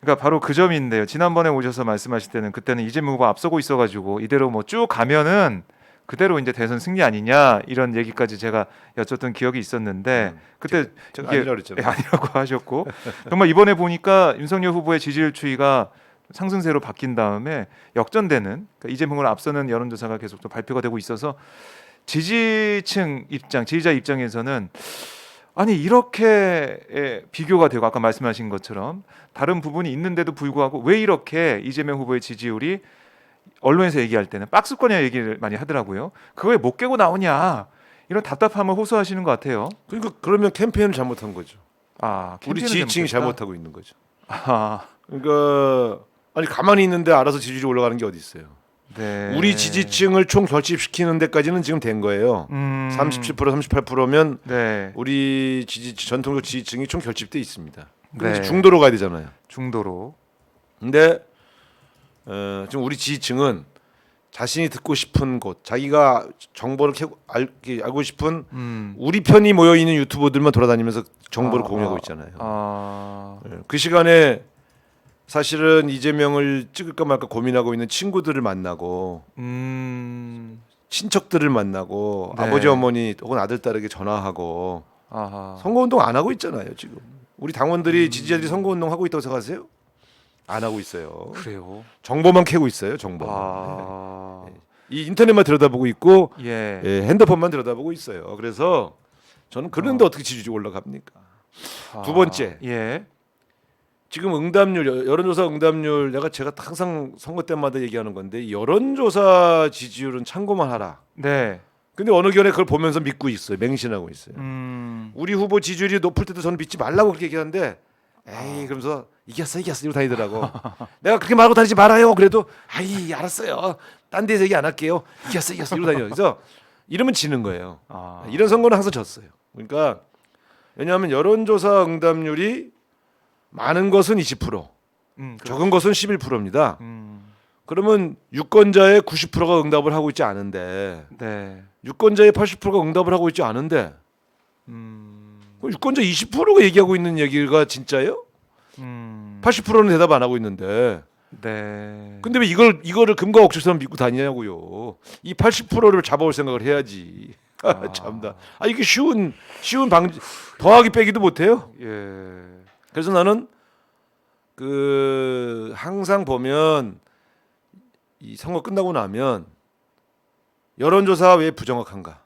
그러니까 바로 그 점인데요. 지난번에 오셔서 말씀하실 때는 그때는 이재명 후보 앞서고 있어가지고 이대로 뭐 쭉 가면은 그대로 이제 대선 승리 아니냐 이런 얘기까지 제가 여쭸던 기억이 있었는데 그때 제가 이게 아니라고 그랬잖아요. 아니라고 하셨고 정말 이번에 보니까 윤석열 후보의 지지율 추이가 상승세로 바뀐 다음에 역전되는 그러니까 이재명을 앞서는 여론조사가 계속 또 발표가 되고 있어서 지지층 입장, 지지자 입장에서는 아니 이렇게 비교가 되고 아까 말씀하신 것처럼 다른 부분이 있는데도 불구하고 왜 이렇게 이재명 후보의 지지율이 언론에서 얘기할 때는 박스권이야 얘기를 많이 하더라고요. 그거에 못 깨고 나오냐 이런 답답함을 호소하시는 것 같아요. 그러니까 그러면 캠페인을 잘못한 거죠. 아, 우리 캠페인을 지지층이 잘못했다? 잘못하고 있는 거죠. 아, 그러니까 아니 가만히 있는데 알아서 지지율이 올라가는 게 어디 있어요. 네. 우리 지지층을 총 결집시키는 데까지는 지금 된 거예요. 37% 38%면 네. 우리 전통적 지지층이 총 결집돼 있습니다. 그럼 네. 이제 중도로 가야 되잖아요. 중도로. 근데 지금 우리 지지층은 자신이 듣고 싶은 곳, 자기가 정보를 알고 싶은 우리 편이 모여 있는 유튜버들만 돌아다니면서 정보를 공유하고 있잖아요. 그 시간에 사실은 이재명을 찍을까 말까 고민하고 있는 친구들을 만나고 친척들을 만나고 네. 아버지 어머니 혹은 아들 딸에게 전화하고 아하. 선거운동 안 하고 있잖아요 지금. 우리 당원들이 지지자들이 선거운동 하고 있다고 생각하세요? 안 하고 있어요. 그래요. 정보만 캐고 있어요. 정보만. 아. 이 인터넷만 들여다보고 있고 예. 핸드폰만 들여다보고 있어요. 그래서 저는 그런데 어떻게 지지율이 올라갑니까? 두 번째. 예. 지금 응답률 여론조사 응답률 제가 항상 선거 때마다 얘기하는 건데 여론조사 지지율은 참고만 하라. 네. 근데 어느 견해 그걸 보면서 믿고 있어요. 맹신하고 있어요. 음. 우리 후보 지지율이 높을 때도 저는 믿지 말라고 그렇게 얘기하는데 에이 그러면서 이겼어 이러고 다니더라고. 내가 그렇게 말하고 다니지 말아요. 그래도 아이 알았어요. 딴 데서 얘기 안 할게요. 이겼어 이러고 다녀요. 그래서 이러면 지는 거예요. 이런 선거는 항상 졌어요. 그러니까 왜냐하면 여론조사 응답률이 많은 것은 20%, 적은 것은 11%입니다. 그러면 유권자의 90%가 응답을 하고 있지 않은데 네. 유권자의 80%가 응답을 하고 있지 않은데 그럼 유권자 20%가 얘기하고 있는 얘기가 진짜예요? 80%는 대답 안 하고 있는데 네. 근데 왜 이거를 금과 억지처럼 믿고 다니냐고요. 이 80%를 잡아올 생각을 해야지. 참다. 이게 쉬운 방지 더하기 빼기도 못 해요. 예. 그래서 나는 항상 보면 이 선거 끝나고 나면 여론조사 왜 부정확한가?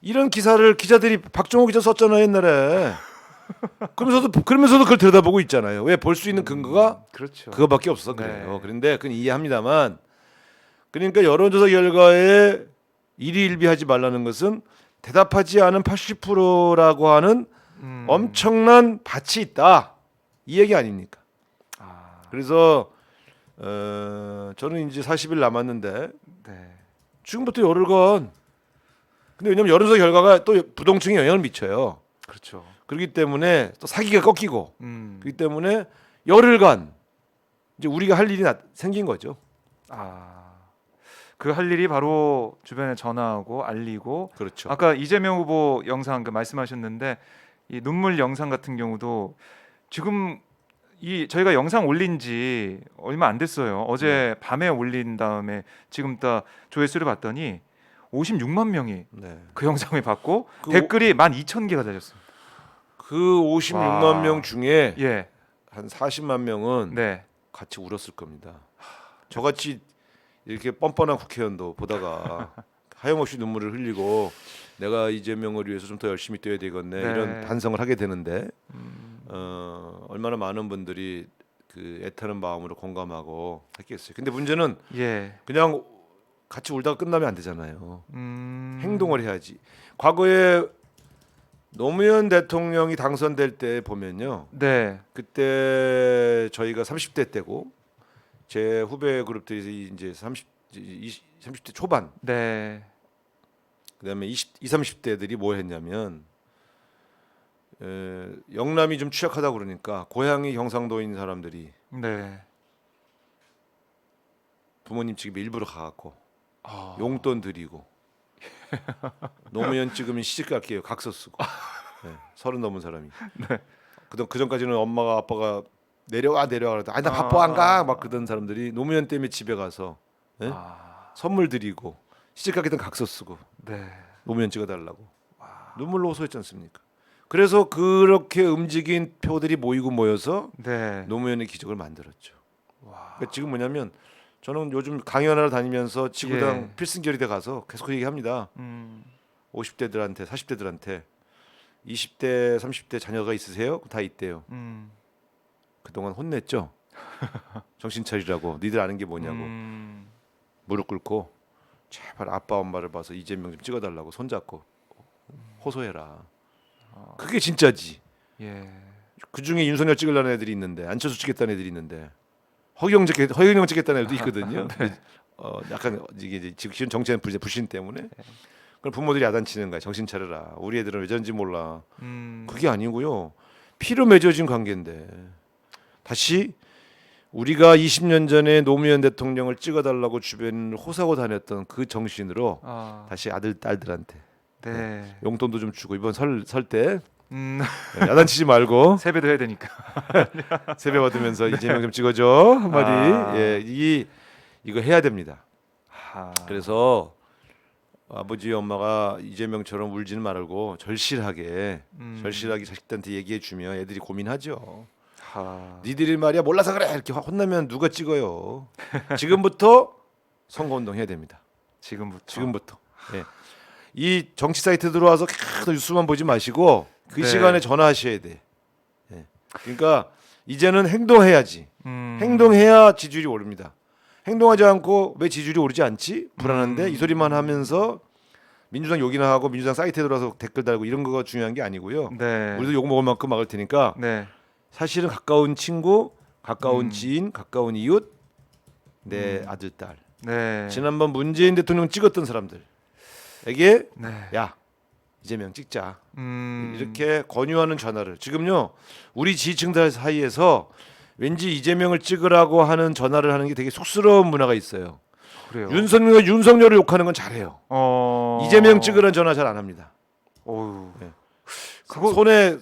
이런 기사를 기자들이 박정호 기자 썼잖아요 옛날에. 그러면서도 그걸 들여다보고 있잖아요. 왜 볼 수 있는 근거가 그렇죠. 그거밖에 없어 네. 그래요. 그런데 그건 이해합니다만 그러니까 여론조사 결과에 일희일비하지 말라는 것은 대답하지 않은 80%라고 하는 엄청난 밭이 있다 이 얘기 아닙니까? 그래서 저는 이제 40일 남았는데 네. 지금부터 열흘간 근데 왜냐면 여론조사 결과가 또 부동층에 영향을 미쳐요. 그렇죠. 그렇기 때문에 또 사기가 꺾이고 그렇기 때문에 열흘간 이제 우리가 할 일이 생긴 거죠. 그 할 일이 바로 주변에 전화하고 알리고 그렇죠. 아까 이재명 후보 영상 그 말씀하셨는데 이 눈물 영상 같은 경우도 지금 저희가 영상 올린 지 얼마 안 됐어요. 어제 밤에 올린 다음에 지금 딱 조회수를 봤더니 56만 명이 그 영상을 봤고 댓글이 12,000개가 달렸습니다. 그 56만 명 중에 예. 한 40만 명은 네. 같이 울었을 겁니다. 저같이 이렇게 뻔뻔한 국회의원도 보다가 하염없이 눈물을 흘리고 내가 이재명을 위해서 좀 더 열심히 뛰어야 되겠네 이런 반성을 하게 되는데 얼마나 많은 분들이 그 애타는 마음으로 공감하고 했겠어요. 근데 문제는 그냥 같이 울다가 끝나면 안 되잖아요. 행동을 해야지. 과거에 노무현 대통령이 당선될 때 보면요. 네. 그때 저희가 30대 때고 제 후배 그룹들이 이제 30대 초반. 네. 그다음에 20, 30대들이 뭐 했냐면 영남이 좀 취약하다 그러니까 고향이 경상도인 사람들이 부모님 집에 일부러 가갖고 용돈 드리고 노무현 찍으면 시집 갈게요 각서 쓰고 30 넘은 사람이 그 전까지는 엄마가 아빠가 내려와 그러다 나 바빠 안 가 막 그러던 사람들이 노무현 때문에 집에 가서 예? 선물 드리고 시집 가게든 각서 쓰고 네. 노무현 찍어달라고 눈물로 호소했지 않습니까? 그래서 그렇게 움직인 표들이 모여서 네. 노무현의 기적을 만들었죠. 그러니까 지금 뭐냐면 저는 요즘 강연하러 다니면서 지구당 예. 필승결의대 가서 계속 그 얘기합니다. 50대들한테 40대들한테 20대 30대 자녀가 있으세요? 다 있대요. 그동안 혼냈죠. 정신 차리라고. 니들 아는 게 뭐냐고. 무릎 꿇고 제발 아빠 엄마를 봐서 이재명 좀 찍어달라고 손잡고 호소해라. 그게 진짜지. 예. 그 중에 윤석열 찍으려는 애들이 있는데 안철수 찍겠다는 애들이 있는데 허경영 찍겠다는 애들도 있거든요. 네. 약간 이게 지금 정치는 불신 때문에 그럼 부모들이 야단치는 거야. 정신 차려라. 우리 애들은 왜 저런지 몰라. 그게 아니고요. 피로 맺어진 관계인데 다시 우리가 20년 전에 노무현 대통령을 찍어달라고 주변을 호사고 다녔던 그 정신으로 다시 아들 딸들한테 네. 용돈도 좀 주고 이번 설 때 야단치지 말고 세배도 해야 되니까. 세배 받으면서 이재명 좀 찍어줘 한마디. 예, 이거 해야 됩니다. 그래서 아버지 엄마가 이재명처럼 울지는 말고 절실하게 자식들한테 얘기해 주면 애들이 고민하죠. 니들이 말이야 몰라서 그래 이렇게 혼나면 누가 찍어요. 지금부터 선거운동 해야 됩니다. 지금부터. 예. 이 정치 사이트 들어와서 계속 뉴스만 보지 마시고 그 네. 시간에 전화하셔야 돼. 예. 그러니까 이제는 행동해야지. 행동해야 지지율이 오릅니다. 행동하지 않고 왜 지지율이 오르지 않지? 불안한데 이 소리만 하면서 민주당 욕이나 하고 민주당 사이트에 들어와서 댓글 달고 이런 거가 중요한 게 아니고요. 네. 우리도 욕 먹을 만큼 막을 테니까 네. 사실은 가까운 친구, 가까운 지인, 가까운 이웃, 내 아들, 딸. 네. 지난번 문재인 대통령 찍었던 사람들에게 네. 야 이재명 찍자 이렇게 이렇게 권유하는 전화를 지금요 우리 지지층들 사이에서 왠지 이재명을 찍으라고 하는 전화를 하는 게 되게 쑥스러운 문화가 있어요. 그래요. 윤석열을 욕하는 건 잘해요. 이재명 찍으라는 전화 잘 안 합니다. 어우. 네. 그거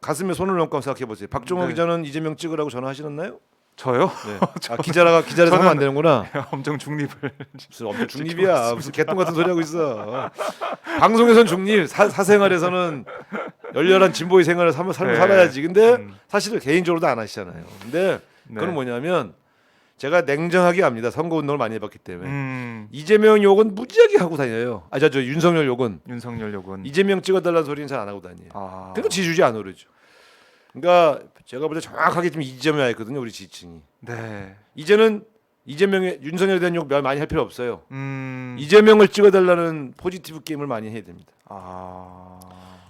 가슴에 손을 얹고 생각해 보세요. 박종호 네. 기자는 이재명 찍으라고 전화하시나요? 저요? 네. 기자라서 하면 안 되는구나. 엄청 중립을. 무슨 엄청 중립이야. 무슨 개똥 같은 소리 하고 있어. 방송에선 중립, 사생활에서는 열렬한 진보의 생활을 삶을 네. 살아야지. 근데 사실은 개인적으로도 안 하시잖아요. 근데 네. 그건 뭐냐면 제가 냉정하게 압니다. 선거 운동을 많이 해봤기 때문에 이재명 욕은 무지하게 하고 다녀요. 저 윤석열 욕은 윤석열 욕은 이재명 찍어달라는 소리는 잘 안 하고 다녀요. 그러니까 지지율이 안 오르죠. 그러니까 제가 볼 때 정확하게 좀 이점이 있거든요. 우리 지지층이. 네. 이제는 윤석열에 대한 욕 많이 할 필요 없어요. 음. 이재명을 찍어달라는 포지티브 게임을 많이 해야 됩니다.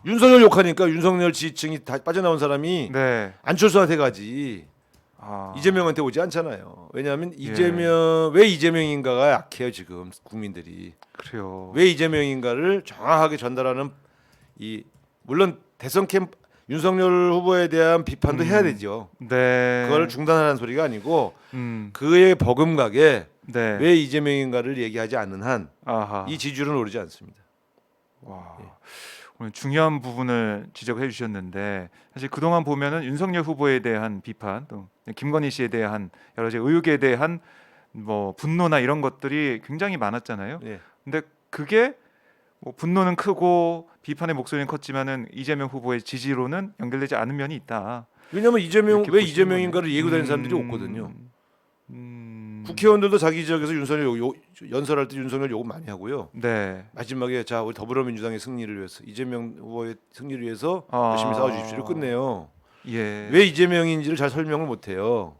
윤석열 욕하니까 윤석열 지지층이 다 빠져나온 사람이 네. 안철수한테 가지 이재명한테 오지 않잖아요. 왜냐하면 예. 왜 이재명인가가 약해요 지금 국민들이. 그래요. 왜 이재명인가를 정확하게 전달하는 물론 대선 캠프 윤석열 후보에 대한 비판도 해야 되죠. 네. 그걸 중단하라는 소리가 아니고 그의 버금가게 네. 왜 이재명인가를 얘기하지 않는 한 이 아하. 지지율은 오르지 않습니다. 와. 오늘 중요한 부분을 지적해 주셨는데 사실 그동안 보면은 윤석열 후보에 대한 비판 또 김건희 씨에 대한 여러 가지 의혹에 대한 뭐 분노나 이런 것들이 굉장히 많았잖아요. 예. 근데 그게 뭐 분노는 크고 비판의 목소리는 컸지만은 이재명 후보의 지지로는 연결되지 않은 면이 있다. 왜냐하면 이렇게 왜 보시는 이재명인가를 거네요. 얘기고 다니는 사람들이 없거든요. 국회의원들도 자기 지역에서 연설할 때 윤석열 욕을 많이 하고요. 네. 마지막에 자 우리 더불어민주당의 승리를 위해서 이재명 후보의 승리를 위해서 열심히 싸워주십시오를 끝내요. 예. 왜 이재명인지를 잘 설명을 못해요.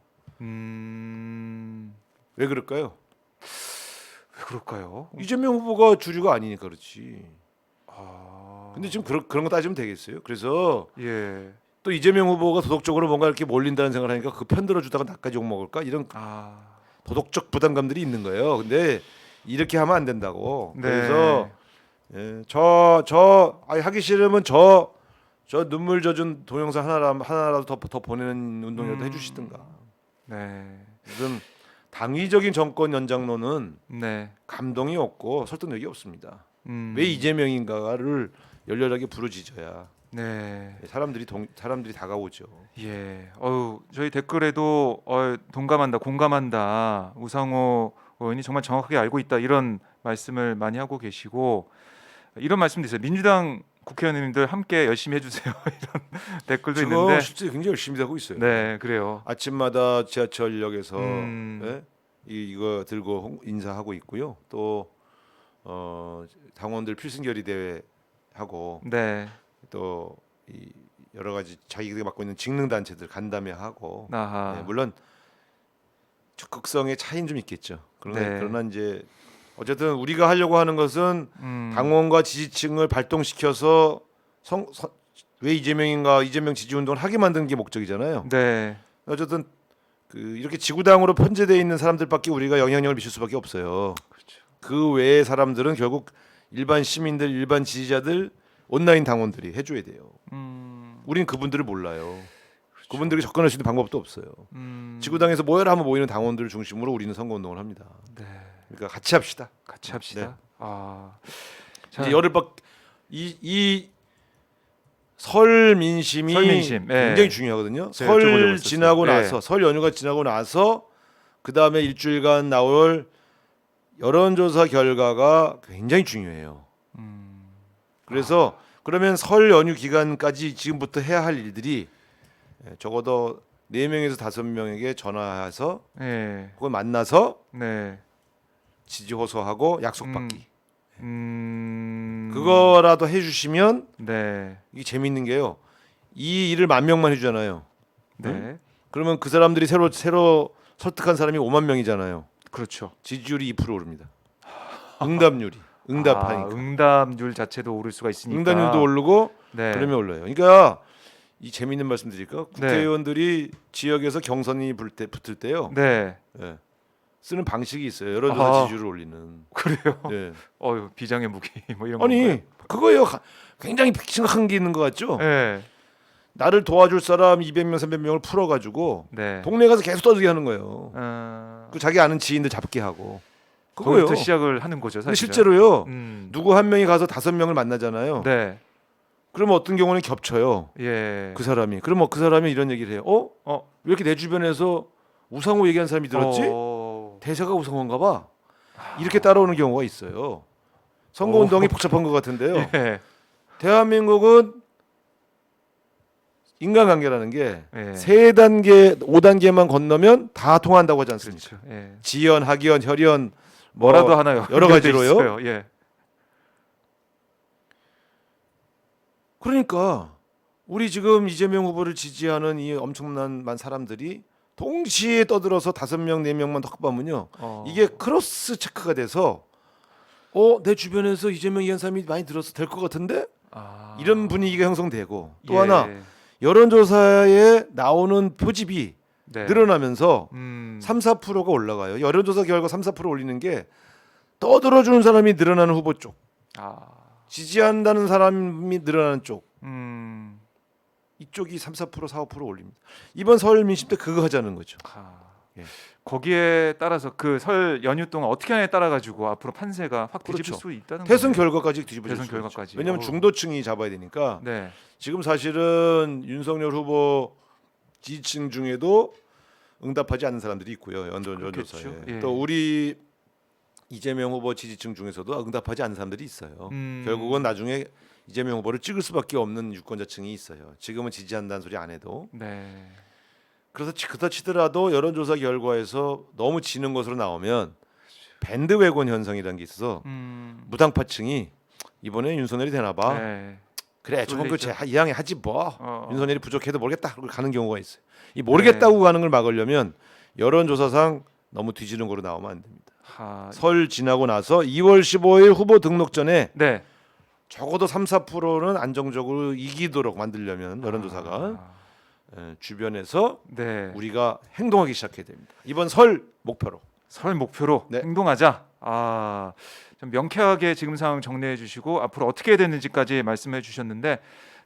왜 그럴까요? 왜 그럴까요? 이재명 후보가 주류가 아니니까 그렇지. 근데 지금 그런 거 따지면 되겠어요. 그래서 예. 또 이재명 후보가 도덕적으로 뭔가 이렇게 몰린다는 생각을 하니까 그 편 들어주다가 나까지 욕 먹을까 이런 도덕적 부담감들이 있는 거예요. 근데 이렇게 하면 안 된다고. 네. 그래서 하기 싫으면 저 눈물 젖은 동영상 하나라도 더 보내는 운동이라도 해주시든가. 네. 무슨 당위적인 정권 연장론은 네. 감동이 없고 설득력이 없습니다. 왜 이재명인가를 열렬하게 부르짖어야 네. 사람들이 다가오죠. 예. 저희 댓글에도 동감한다, 공감한다. 우상호 의원이 정말 정확하게 알고 있다 이런 말씀을 많이 하고 계시고 이런 말씀도 있어요. 민주당 국회의원님들 함께 열심히 해주세요. 이런 댓글도 지금 있는데. 실제 굉장히 열심히 하고 있어요. 네, 그래요. 아침마다 지하철역에서 음. 이거 들고 인사하고 있고요. 또 당원들 필승결의 대회 하고 네. 또 이 여러 가지 자기들이 맡고 있는 직능 단체들 간담회 하고 아하. 네, 물론 적극성의 차이는 좀 있겠죠. 네. 그러나 이제 어쨌든 우리가 하려고 하는 것은 당원과 지지층을 발동시켜서 왜 이재명인가 이재명 지지 운동을 하게 만드는 게 목적이잖아요. 네. 어쨌든 이렇게 지구당으로 편제되어 있는 사람들밖에 우리가 영향력을 미칠 수밖에 없어요. 그렇죠. 그 외의 사람들은 결국 일반 시민들, 일반 지지자들, 온라인 당원들이 해줘야 돼요. 우린 그분들을 몰라요. 그렇죠. 그분들이 접근할 수 있는 방법도 없어요. 지구당에서 모여라 하면 모이는 당원들을 중심으로 우리는 선거운동을 합니다. 네. 그러니까 같이 합시다. 같이 합시다. 네. 자, 이제 열흘밖 이 설 민심이 설민심, 예. 굉장히 중요하거든요. 제가 여쭤보려고 설 했었어요. 지나고 예. 나서 설 연휴가 지나고 나서 그 다음에 일주일간 나올 여론조사 결과가 굉장히 중요해요. 그래서 그러면 설 연휴 기간까지 지금부터 해야 할 일들이 적어도 4명에서 5명에게 전화해서 네. 혹은 만나서 네. 지지 호소하고 약속받기. 그거 그거라도 해주시면 네. 이게 재밌는 게요. 이 일을 10,000명 해주잖아요. 네. 그러면 그 사람들이 새로 설득한 사람이 50,000명이잖아요. 그렇죠. 지지율이 2% 오릅니다. 응답률이 응답하니까 응답률 자체도 오를 수가 있으니까. 응답률도 오르고 네. 그러면 올라요. 그러니까 이 재밌는 말씀 드릴까? 네. 국회의원들이 지역에서 경선이 붙을 때요. 네. 예. 쓰는 방식이 있어요. 여론조사 아하. 지지율을 올리는. 그래요. 네. 비장의 무기 뭐 이런 아니 건가요? 그거예요. 굉장히 심각한 게 있는 것 같죠? 네. 나를 도와줄 사람 200명, 300명을 풀어가지고 네. 동네 가서 계속 떠들게 하는 거예요. 그 자기 아는 지인들 잡게 하고 그거요. 거기부터 시작을 하는 거죠, 근데 사실. 실제로요. 음. 누구 한 명이 가서 5명을 만나잖아요. 네. 그러면 어떤 경우는 겹쳐요. 예. 그 사람이. 그러면 그 사람이 이런 얘기를 해요. 왜 이렇게 내 주변에서 우상호 얘기한 사람이 늘었지? 대사가 우상호인가 봐. 이렇게 따라오는 경우가 있어요. 선거운동이 복잡한 것 같은데요. 예. 대한민국은 인간관계라는 게 예. 3단계, 5단계만 건너면 다 통한다고 하지 않습니까? 그렇죠. 예. 지연, 학연, 혈연 뭐라도 하나요. 여러 가지로요. 있어요. 예. 그러니까 우리 지금 이재명 후보를 지지하는 이 엄청난 사람들이 동시에 떠들어서 5명, 4명만 확보하면요. 이게 크로스 체크가 돼서 내 주변에서 이재명 이한 사람이 많이 들어서 될 것 같은데 이런 분위기가 형성되고 또 예. 하나 여론조사에 나오는 표집이 네. 늘어나면서 3-4%가 올라가요. 여론조사 결과 3-4% 올리는 게 떠들어주는 사람이 늘어나는 후보 쪽, 지지한다는 사람이 늘어나는 쪽, 이쪽이 3-4%, 4-5% 올립니다. 이번 설 민심 때 그거 하자는 거죠. 예. 거기에 따라서 그 설 연휴 동안 어떻게 하냐에 따라 가지고 앞으로 판세가 확 뒤집힐 그렇죠. 수 있다는 대선 거네요. 결과까지 뒤집어질 대선 수 있죠. 결과까지. 왜냐하면 중도층이 잡아야 되니까. 네. 지금 사실은 윤석열 후보 지지층 중에도 응답하지 않는 사람들이 있고요. 여론조사에. 그렇겠죠. 예. 또 우리 이재명 후보 지지층 중에서도 응답하지 않는 사람들이 있어요. 결국은 나중에 이재명 후보를 찍을 수밖에 없는 유권자층이 있어요. 지금은 지지한다는 소리 안 해도. 네. 그래서 그렇다 치더라도 여론조사 결과에서 너무 지는 것으로 나오면 밴드웨건 현상이라는 게 있어서 무당파층이 이번에 윤석열이 되나 봐. 네. 그래 저건 그 쏠리죠. 이왕에 하지 뭐 윤석열이 부족해도 모르겠다 그러고 가는 경우가 있어요. 이 모르겠다고 가는 걸 막으려면 여론조사상 너무 뒤지는 거로 나오면 안 됩니다. 설 지나고 나서 2월 15일 후보 등록 전에 네. 적어도 3-4%는 안정적으로 이기도록 만들려면 여론조사가 주변에서 네. 우리가 행동하기 시작해야 됩니다. 이번 설 목표로. 설 목표로 네. 행동하자. 좀 명쾌하게 지금 상황 정리해 주시고 앞으로 어떻게 해야 되는지까지 말씀해 주셨는데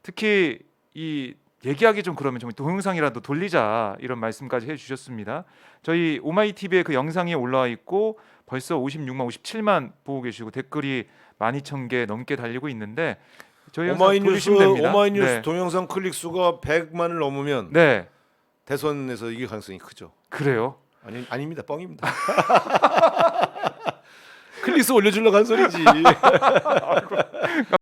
특히 이 얘기하기 좀 그러면 좀 동영상이라도 돌리자 이런 말씀까지 해주셨습니다. 저희 오마이TV에 그 영상이 올라와 있고 벌써 56만 57만 보고 계시고 댓글이 12,000개 넘게 달리고 있는데 저희 영상 돌리시면 됩니다. 오마이뉴스 네. 동영상 클릭 수가 100만을 넘으면 네, 대선에서 이길 가능성이 크죠. 그래요. 아닙니다. 뻥입니다. 클릭 수 올려주려고 한 소리지.